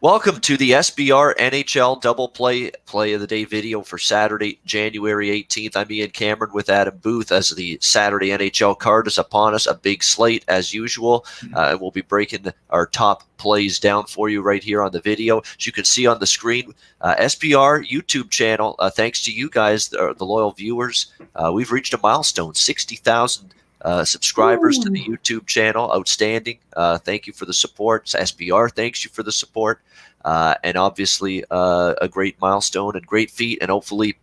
Welcome to the SBR NHL Double Play of the Day video for Saturday, January 18th. I'm Ian Cameron with Adam Booth as the Saturday NHL card is upon us. A big slate as usual. We'll be breaking our top plays down for you right here on the video. As you can see on the screen, SBR YouTube channel, thanks to you guys, the loyal viewers, we've reached a milestone, 60,000 subscribers to the YouTube channel. Outstanding. Thank you for the support. SBR thanks you for the support. And obviously a great milestone and great feat, and hopefully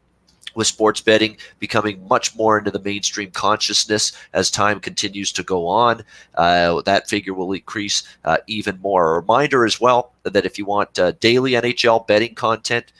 with sports betting becoming much more into the mainstream consciousness as time continues to go on, that figure will increase even more. A reminder as well that if you want daily NHL betting content,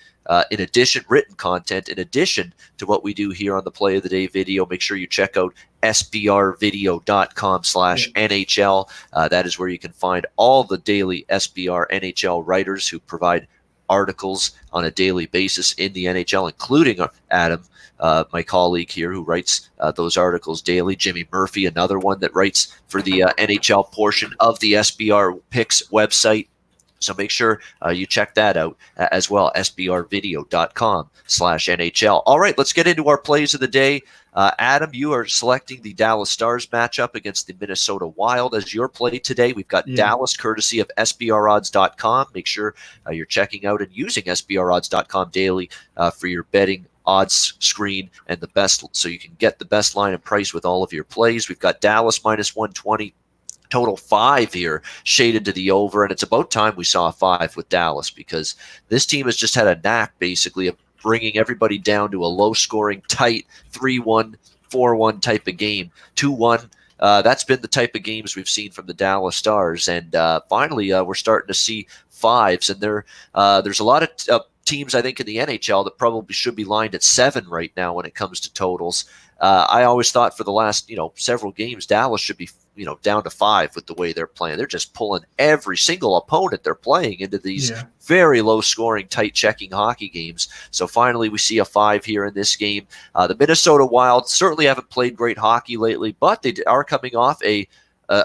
written content, in addition to what we do here on the Play of the Day video, make sure you check out sbrvideo.com/NHL. That is where you can find all the daily SBR NHL writers who provide articles on a daily basis in the NHL, including Adam, my colleague here, who writes those articles daily. Jimmy Murphy, another one that writes for the NHL portion of the SBR Picks website. So make sure you check that out as well, sbrvideo.com/NHL. All right, let's get into our plays of the day. Adam, you are selecting the Dallas Stars matchup against the Minnesota Wild as your play today. We've got Dallas, courtesy of sbrodds.com. Make sure you're checking out and using sbrodds.com daily for your betting odds screen and the best, so you can get the best line and price with all of your plays. We've got Dallas -120. Total 5 here, shaded to the over, and it's about time we saw a 5 with Dallas, because this team has just had a knack, basically, of bringing everybody down to a low-scoring, tight 3-1, 4-1 type of game. 2-1, that's been the type of games we've seen from the Dallas Stars, and finally we're starting to see 5s, and there's a lot of teams, I think, in the NHL that probably should be lined at 7 right now when it comes to totals. I always thought for the last several games, Dallas should be down to 5 with the way they're playing. They're just pulling every single opponent they're playing into these very low-scoring, tight-checking hockey games. So finally we see a 5 here in this game. The Minnesota Wild certainly haven't played great hockey lately, but they are coming off an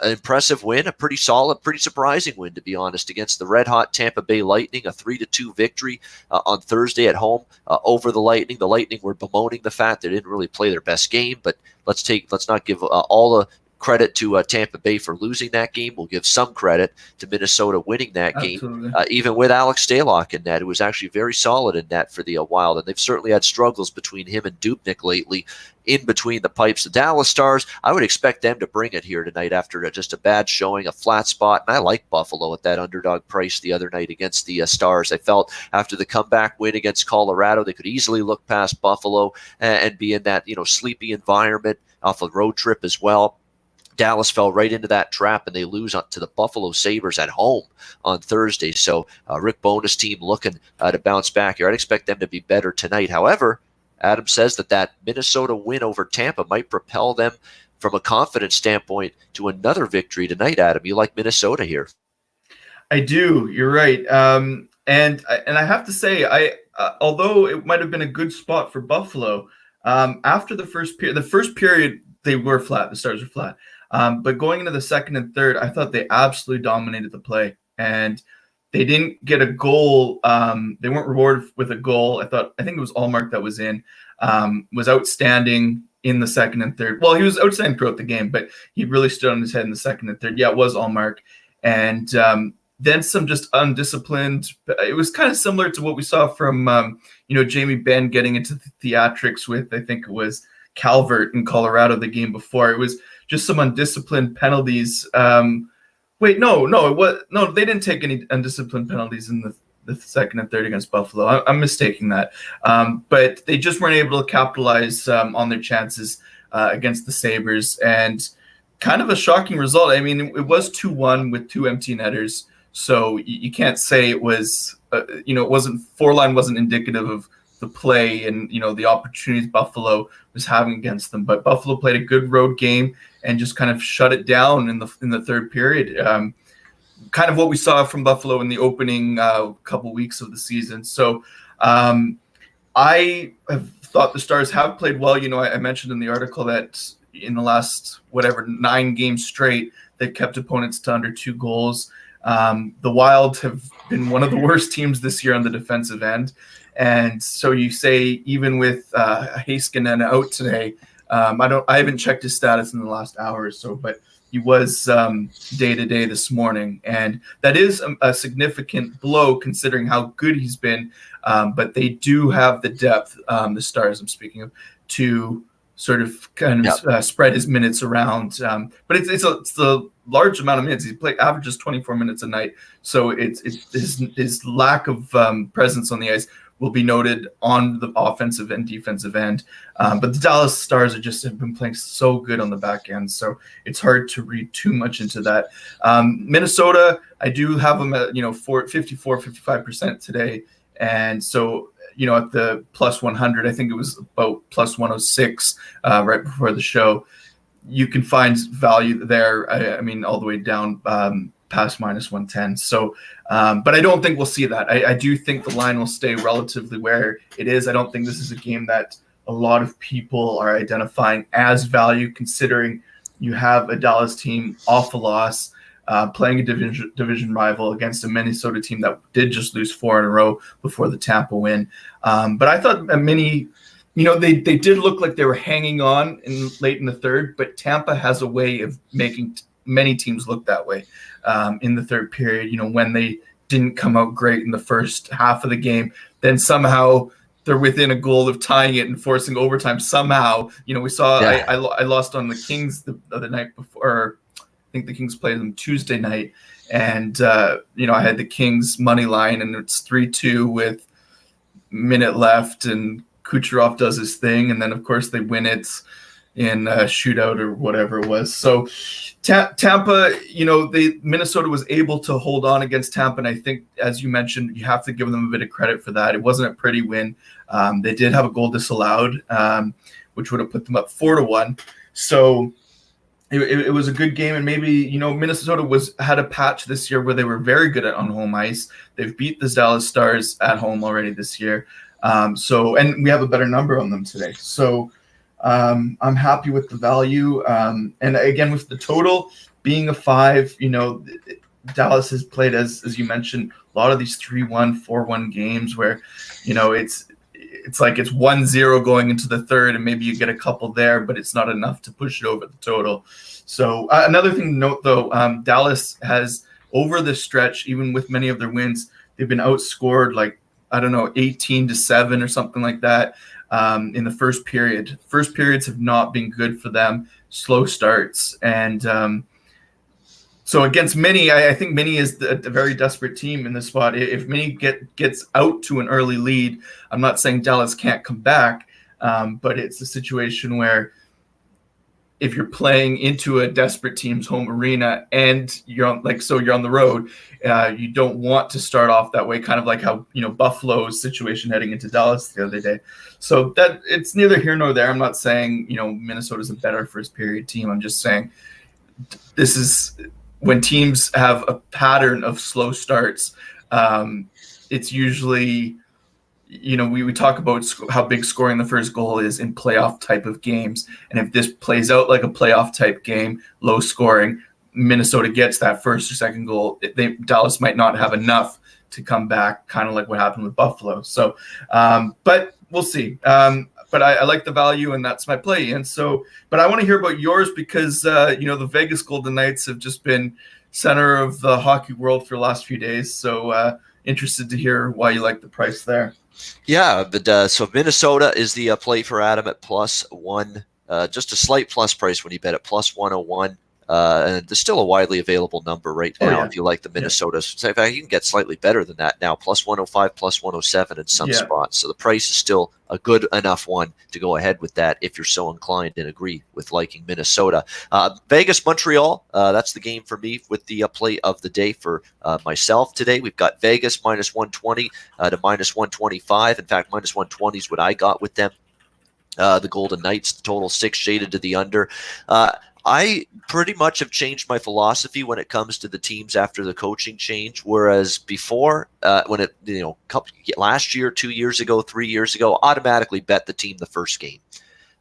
impressive win, a pretty solid, pretty surprising win, to be honest, against the red-hot Tampa Bay Lightning, a 3-2 victory on Thursday at home over the Lightning. The Lightning were bemoaning the fact they didn't really play their best game, but let's not give all the credit to Tampa Bay for losing that game. We'll give some credit to Minnesota winning that game, even with Alex Stalock in net, who was actually very solid in net for the Wild, and they've certainly had struggles between him and Dubnyk lately in between the pipes. The Dallas Stars, I would expect them to bring it here tonight after just a bad showing, a flat spot, and I like Buffalo at that underdog price the other night against the Stars. I felt after the comeback win against Colorado, they could easily look past Buffalo and be in that sleepy environment off a road trip as well. Dallas fell right into that trap, and they lose to the Buffalo Sabres at home on Thursday. So Rick Bowness' team looking to bounce back here. I'd expect them to be better tonight. However, Adam says that Minnesota win over Tampa might propel them from a confidence standpoint to another victory tonight. Adam, you like Minnesota here? I do. You're right. And I have to say, although it might have been a good spot for Buffalo, after the first period they were flat. The Stars were flat. But going into the second and third, I thought they absolutely dominated the play, and they didn't get a goal. They weren't rewarded with a goal. I think it was Allmark that was was outstanding in the second and third. Well, he was outstanding throughout the game, but he really stood on his head in the second and third. Yeah, it was Allmark. And then some just undisciplined. It was kind of similar to what we saw from, Jamie Benn getting into the theatrics with, I think it was Calvert in Colorado the game before. It was just some undisciplined penalties. They didn't take any undisciplined penalties in the second and third against Buffalo. I'm mistaking that. But they just weren't able to capitalize on their chances against the Sabres, and kind of a shocking result. I mean, it was 2-1 with 2 empty netters, so you can't say it was, it wasn't, 4-line wasn't indicative of the play and the opportunities Buffalo was having against them. But Buffalo played a good road game and just kind of shut it down in the third period. Kind of what we saw from Buffalo in the opening couple weeks of the season. So I have thought the Stars have played well. I mentioned in the article that in the last 9 games straight, they've kept opponents to under 2 goals. The Wild have been one of the worst teams this year on the defensive end. And so you say, even with Heiskanen out today, I haven't checked his status in the last hour or so, but he was day-to-day this morning. And that is a significant blow considering how good he's been. But they do have the depth, the Stars I'm speaking of, to sort of kind of spread his minutes around. But it's a large amount of minutes. He averages 24 minutes a night. So it's his lack of presence on the ice will be noted on the offensive and defensive end. But the Dallas Stars have been playing so good on the back end, so it's hard to read too much into that. Minnesota, I do have them at 54-55% today, and so at the plus 100, I think it was about plus 106 right before the show. You can find value there. I mean, all the way down past minus 110. So, but I don't think we'll see that. I do think the line will stay relatively where it is. I don't think this is a game that a lot of people are identifying as value, considering you have a Dallas team off a loss, playing a division rival against a Minnesota team that did just lose 4 in a row before the Tampa win. But I thought they did look like they were hanging on late in the third, but Tampa has a way of making many teams look that way in the third period, when they didn't come out great in the first half of the game, then somehow they're within a goal of tying it and forcing overtime. Somehow, we saw, I lost on the Kings the night before. I think the Kings played them Tuesday night, and I had the Kings money line, and it's 3-2 with minute left, and Kucherov does his thing, and then of course they win it in a shootout or whatever it was. So Tampa, Minnesota was able to hold on against Tampa, and I think, as you mentioned, you have to give them a bit of credit for that. It wasn't a pretty win. They did have a goal disallowed, which would have put them up 4-1. So it was a good game, and maybe Minnesota had a patch this year where they were very good on home ice. They've beat the Dallas Stars at home already this year. And we have a better number on them today. So I'm happy with the value. And again, with the total being a 5, Dallas has played, as you mentioned, a lot of these 3-1, 4-1 games where, it's like it's 1-0 going into the third, and maybe you get a couple there, but it's not enough to push it over the total. So another thing to note, though, Dallas has, over this stretch, even with many of their wins, they've been outscored 18-7 or something like that. In the first period. First periods have not been good for them, slow starts. And so against Mini, I think Mini is a very desperate team in this spot. If Mini gets out to an early lead, I'm not saying Dallas can't come back, but it's a situation where if you're playing into a desperate team's home arena and you're on the road, you don't want to start off that way, kind of like how Buffalo's situation heading into Dallas the other day. So that it's neither here nor there. I'm not saying Minnesota's a better first period team. I'm just saying this is when teams have a pattern of slow starts. It's usually we talk about how big scoring the first goal is in playoff type of games. And if this plays out like a playoff type game, low scoring, Minnesota gets that first or second goal, Dallas might not have enough to come back, kind of like what happened with Buffalo. So, but we'll see. But I like the value, and that's my play. And so, but I want to hear about yours because, the Vegas Golden Knights have just been center of the hockey world for the last few days. So interested to hear why you like the price there. Yeah, but so Minnesota is the play for Adam at +1, just a slight plus price when you bet at +101. And there's still a widely available number right now if you like the Minnesota. So in fact, you can get slightly better than that now, +105, +107 in some spots. So the price is still a good enough one to go ahead with that if you're so inclined and agree with liking Minnesota. Vegas, Montreal, that's the game for me with the play of the day for myself today. We've got Vegas -120 to -125. In fact, -120 is what I got with them. The Golden Knights, total 6 shaded to the under. I pretty much have changed my philosophy when it comes to the teams after the coaching change. Whereas before, when it, last year, 2 years ago, 3 years ago, automatically bet the team the first game.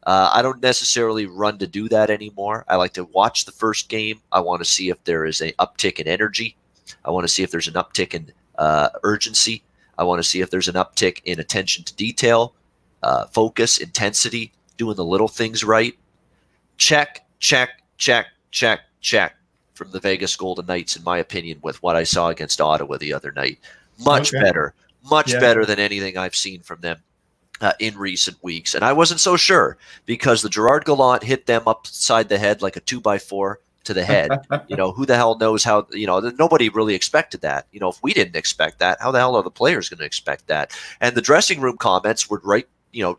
I don't necessarily run to do that anymore. I like to watch the first game. I want to see if there is an uptick in energy. I want to see if there's an uptick in urgency. I want to see if there's an uptick in attention to detail, focus, intensity, doing the little things right. Check, check, check, check, check from the Vegas Golden Knights, in my opinion, with what I saw against Ottawa the other night. Much better than anything I've seen from them in recent weeks. And I wasn't so sure, because the Gerard Gallant hit them upside the head like a 2x4 to the head. Who the hell knows how, nobody really expected that. If we didn't expect that, how the hell are the players going to expect that? And the dressing room comments were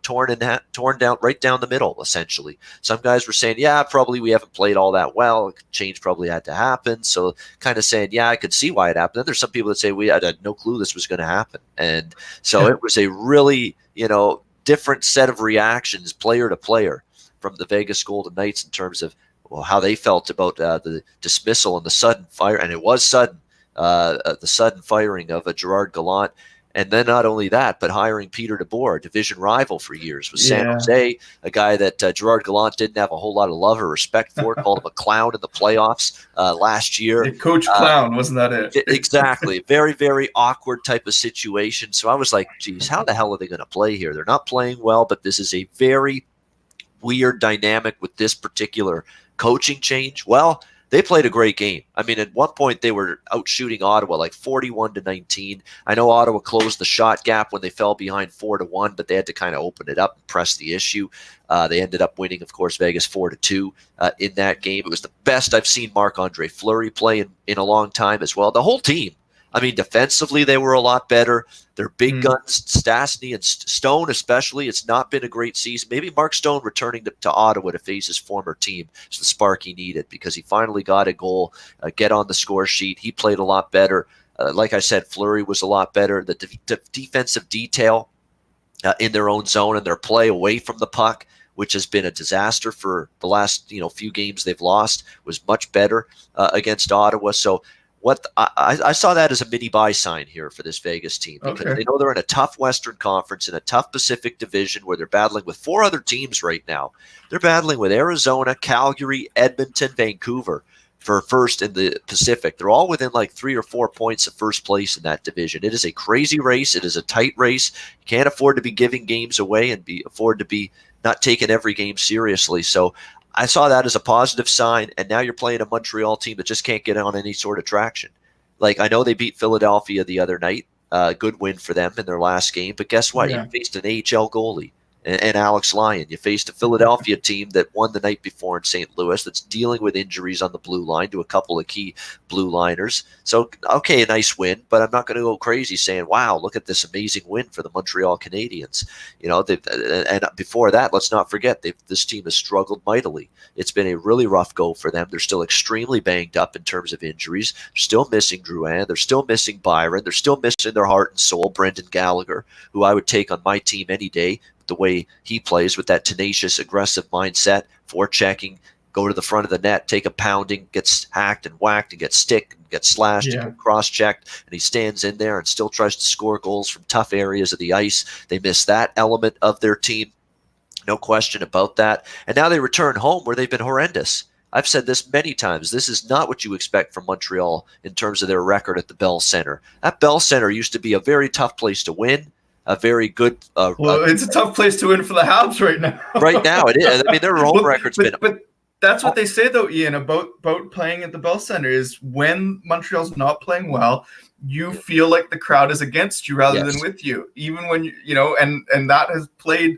torn down right down the middle, essentially. Some guys were saying, yeah, probably we haven't played all that well. Change probably had to happen. So kind of saying, yeah, I could see why it happened. Then there's some people that say we had no clue this was going to happen. And so it was a really, different set of reactions, player to player, from the Vegas Golden Knights in terms of how they felt about the dismissal and the sudden fire. And it was sudden, the sudden firing of a Gerard Gallant. And then not only that, but hiring Peter DeBoer, a division rival for years, with San Jose, a guy that Gerard Gallant didn't have a whole lot of love or respect for, called him a clown in the playoffs last year. Coach Clown, wasn't that it? Exactly. Very, very awkward type of situation. So I was like, geez, how the hell are they going to play here? They're not playing well, but this is a very weird dynamic with this particular coaching change. Well, they played a great game. I mean, at one point they were out shooting Ottawa like 41-19. I know Ottawa closed the shot gap when they fell behind 4-1, but they had to kind of open it up and press the issue. They ended up winning, of course, Vegas 4-2 in that game. It was the best I've seen Marc-Andre Fleury play in a long time as well. The whole team. I mean, defensively, they were a lot better. Their big guns, Stastny and Stone especially, it's not been a great season. Maybe Mark Stone returning to Ottawa to face his former team is the spark he needed, because he finally got a goal, get on the score sheet. He played a lot better. Like I said, Fleury was a lot better. The defensive detail in their own zone and their play away from the puck, which has been a disaster for the last few games they've lost, was much better against Ottawa. So I saw that as a mini buy sign here for this Vegas team, because they know they're in a tough Western Conference, in a tough Pacific Division, where they're battling with 4 other teams right now. They're battling with Arizona, Calgary, Edmonton, Vancouver for first in the Pacific. They're all within like 3 or 4 points of first place in that division. It is a crazy race. It is a tight race. You can't afford to be giving games away and afford to be not taking every game seriously. So I saw that as a positive sign, and now you're playing a Montreal team that just can't get on any sort of traction. Like, I know they beat Philadelphia the other night, good win for them in their last game, but guess what? You faced an AHL goalie and Alex Lyon. You faced a Philadelphia team that won the night before in St. Louis, that's dealing with injuries on the blue line to a couple of key blue liners. So, okay, a nice win, but I'm not going to go crazy saying, wow, look at this amazing win for the Montreal Canadiens. And before that, let's not forget, this team has struggled mightily. It's been a really rough go for them. They're still extremely banged up in terms of injuries. They're still missing Drouin. They're still missing Byron. They're still missing their heart and soul, Brendan Gallagher, who I would take on my team any day, the way he plays with that tenacious, aggressive mindset, forechecking, go to the front of the net, take a pounding, gets hacked and whacked and gets sticked and gets slashed and get cross-checked, and he stands in there and still tries to score goals from tough areas of the ice. They miss that element of their team, no question about that. And now they return home where they've been horrendous. I've said this many times. This is not what you expect from Montreal in terms of their record at the Bell Center. That Bell Center used to be a very tough place to win. A very good. It's a tough place to win for the Habs right now. Right now, it is. I mean, their home record's been. But that's what they say, though, Ian, about playing at the Bell Center, is when Montreal's not playing well, you feel like the crowd is against you rather than with you. Even when and that has played.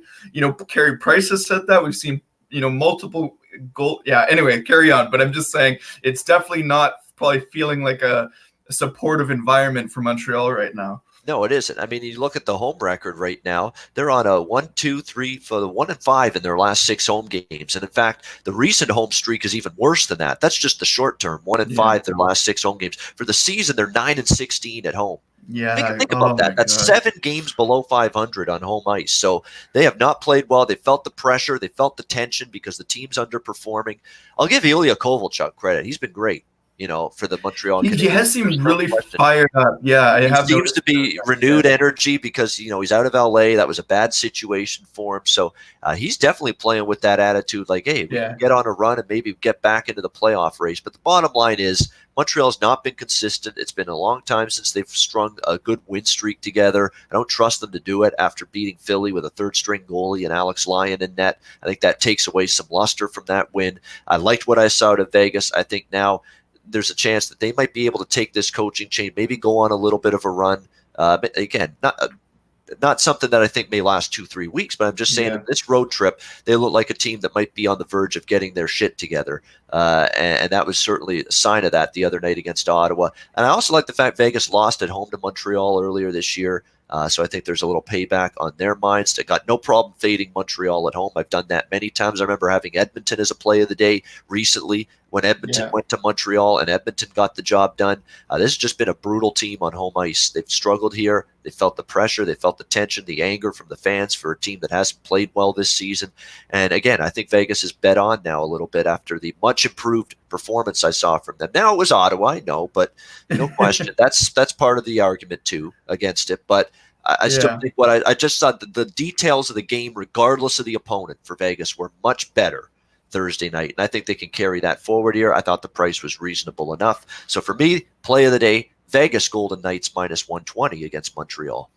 Carey Price has said that. We've seen multiple goal. Yeah. Anyway, carry on. But I'm just saying, it's definitely not probably feeling like a supportive environment for Montreal right now. No, it isn't. I mean, you look at the home record right now, they're on a 1-2-3 for the 1-5 in their last 6 home games. And in fact, the recent home streak is even worse than that. That's just the short term, 1-5 their last 6 home games. For the season, they're 9-16 at home. Yeah. Think about that. That's 7 games below 500 on home ice. So they have not played well. They felt the pressure. They felt the tension because the team's underperforming. I'll give Ilya Kovalchuk credit. He's been great. for the Montreal He Canadiens. has seemed There's no really question. fired up. Yeah, I He have seems noticed to be renewed energy because he's out of LA. That was a bad situation for him. So he's definitely playing with that attitude, like, hey, we can get on a run and maybe get back into the playoff race. But the bottom line is Montreal's not been consistent. It's been a long time since they've strung a good win streak together. I don't trust them to do it after beating Philly with a third-string goalie and Alex Lyon in net. I think that takes away some luster from that win. I liked what I saw out of Vegas. I think now there's a chance that they might be able to take this coaching chain, maybe go on a little bit of a run. But again, not something that I think may last 2-3 weeks, but I'm just saying that this road trip, they look like a team that might be on the verge of getting their shit together. And that was certainly a sign of that the other night against Ottawa. And I also like the fact Vegas lost at home to Montreal earlier this year. So I think there's a little payback on their minds. They got no problem fading Montreal at home. I've done that many times. I remember having Edmonton as a play of the day recently when Edmonton went to Montreal and Edmonton got the job done. This has just been a brutal team on home ice. They've struggled here. They felt the pressure. They felt the tension, the anger from the fans for a team that hasn't played well this season. And again, I think Vegas is bet on now a little bit after the much improved performance I saw from them. Now it was Ottawa, I know, but no question. That's part of the argument too against it. But I still think I just thought the details of the game, regardless of the opponent for Vegas, were much better Thursday night. And I think they can carry that forward here. I thought the price was reasonable enough. So for me, play of the day, Vegas Golden Knights minus 120 against Montreal.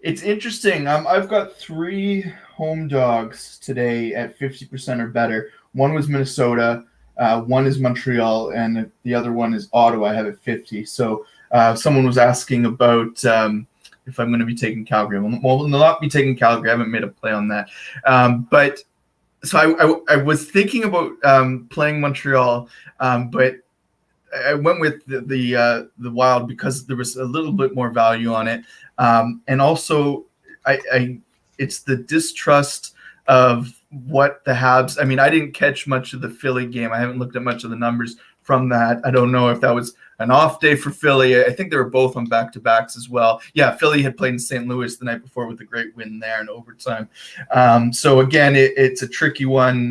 It's interesting. I've got 3 home dogs today at 50% or better. One was Minnesota, one is Montreal, and the other one is Ottawa. I have it 50. So someone was asking about if I'm going to be taking Calgary. Well, not be taking Calgary. I haven't made a play on that. But so I was thinking about playing Montreal, but I went with the Wild because there was a little bit more value on it, and also it's the distrust of what the Habs. I mean, I didn't catch much of the Philly game. I haven't looked at much of the numbers from that. I don't know if that was an off day for Philly. I think they were both on back-to-backs as well. Yeah, Philly had played in St. Louis the night before with a great win there in overtime. So again, it's a tricky one.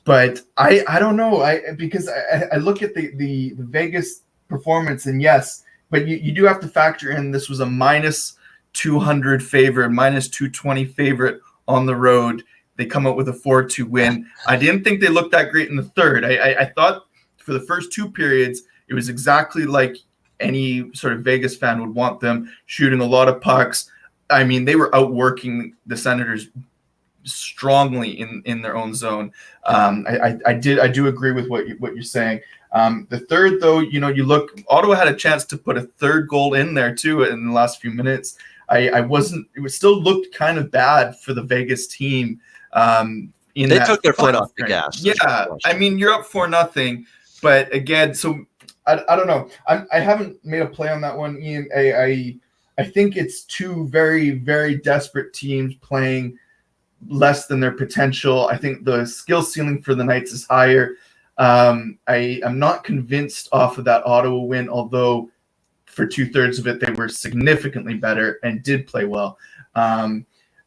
But I don't know. Because I look at the Vegas performance, and yes, but you do have to factor in this was a minus 200 favorite, minus 220 favorite on the road. They come out with a 4-2 win. I didn't think they looked that great in the third. I thought for the first 2 periods, it was exactly like any sort of Vegas fan would want them, shooting a lot of pucks. I mean, they were outworking the Senators strongly in their own zone. I do agree with what you're saying. The third, though, you look, Ottawa had a chance to put a third goal in there too in the last few minutes. It still looked kind of bad for the Vegas team. They took their foot off the gas. Yeah, I mean, you're up 4-0, but again, so I don't know. I haven't made a play on that one, Ian. I think it's 2 very, very desperate teams playing less than their potential. I think the skill ceiling for the Knights is higher. I am not convinced off of that Ottawa win, although for 2/3 of it, they were significantly better and did play well.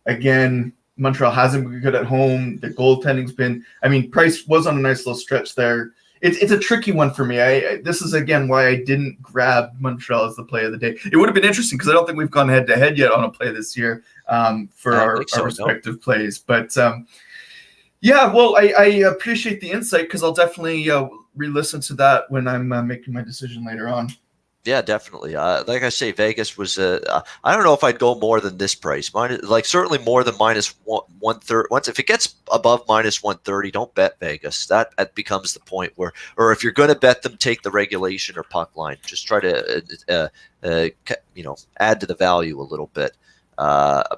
Again, Montreal hasn't been good at home. The goaltending's been, Price was on a nice little stretch there. It's a tricky one for me. This is, again, why I didn't grab Montreal as the play of the day. It would have been interesting because I don't think we've gone head-to-head yet on a play this year for our respective plays. But, I appreciate the insight because I'll definitely re-listen to that when I'm making my decision later on. Yeah, definitely. Like I say, Vegas was. I don't know if I'd go more than this price. Certainly more than minus 130. Once if it gets above minus 130, don't bet Vegas. That becomes the point where, or if you're going to bet them, take the regulation or puck line. Just try to add to the value a little bit.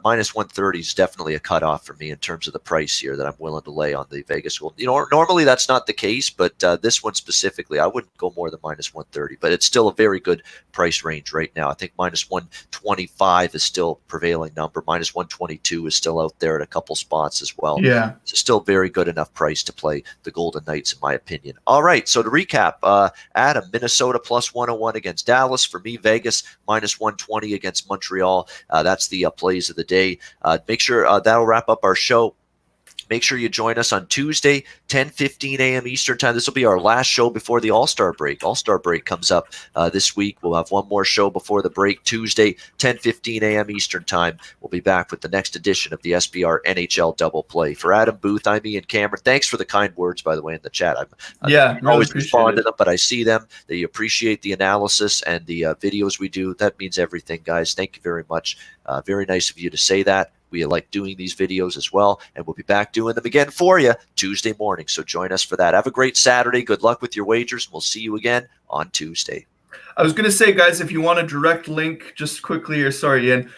Minus 130 is definitely a cutoff for me in terms of the price here that I'm willing to lay on the Vegas Gold. Normally that's not the case, but this one specifically, I wouldn't go more than minus 130, but it's still a very good price range right now. I think minus 125 is still prevailing number. Minus 122 is still out there at a couple spots as well. Yeah. It's still very good enough price to play the Golden Knights, in my opinion. All right. So to recap, Adam, Minnesota plus 101 against Dallas. For me, Vegas minus 120 against Montreal. That's the plays of the day. Make sure that'll wrap up our show. Make sure you join us on Tuesday, 10:15 a.m. Eastern Time. This will be our last show before the All-Star break. All-Star break comes up this week. We'll have one more show before the break, Tuesday, 10:15 a.m. Eastern Time. We'll be back with the next edition of the SBR NHL Double Play. For Adam Booth, I'm Ian Cameron. Thanks for the kind words, by the way, in the chat. I really always respond to them, but I see them. They appreciate the analysis and the videos we do. That means everything, guys. Thank you very much. Very nice of you to say that. We like doing these videos as well, and we'll be back doing them again for you Tuesday morning. So join us for that. Have a great Saturday. Good luck with your wagers. We'll see you again on Tuesday. I was going to say, guys, if you want a direct link, just quickly, or sorry, Ian.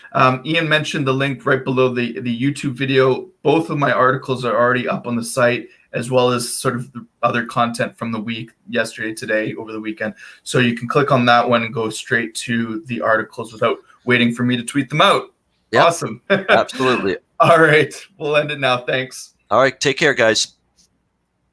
Ian mentioned the link right below the YouTube video. Both of my articles are already up on the site, as well as sort of the other content from the week, yesterday, today, over the weekend. So you can click on that one and go straight to the articles without waiting for me to tweet them out. Yep. Awesome. Absolutely. All right. We'll end it now. Thanks. All right. Take care, guys.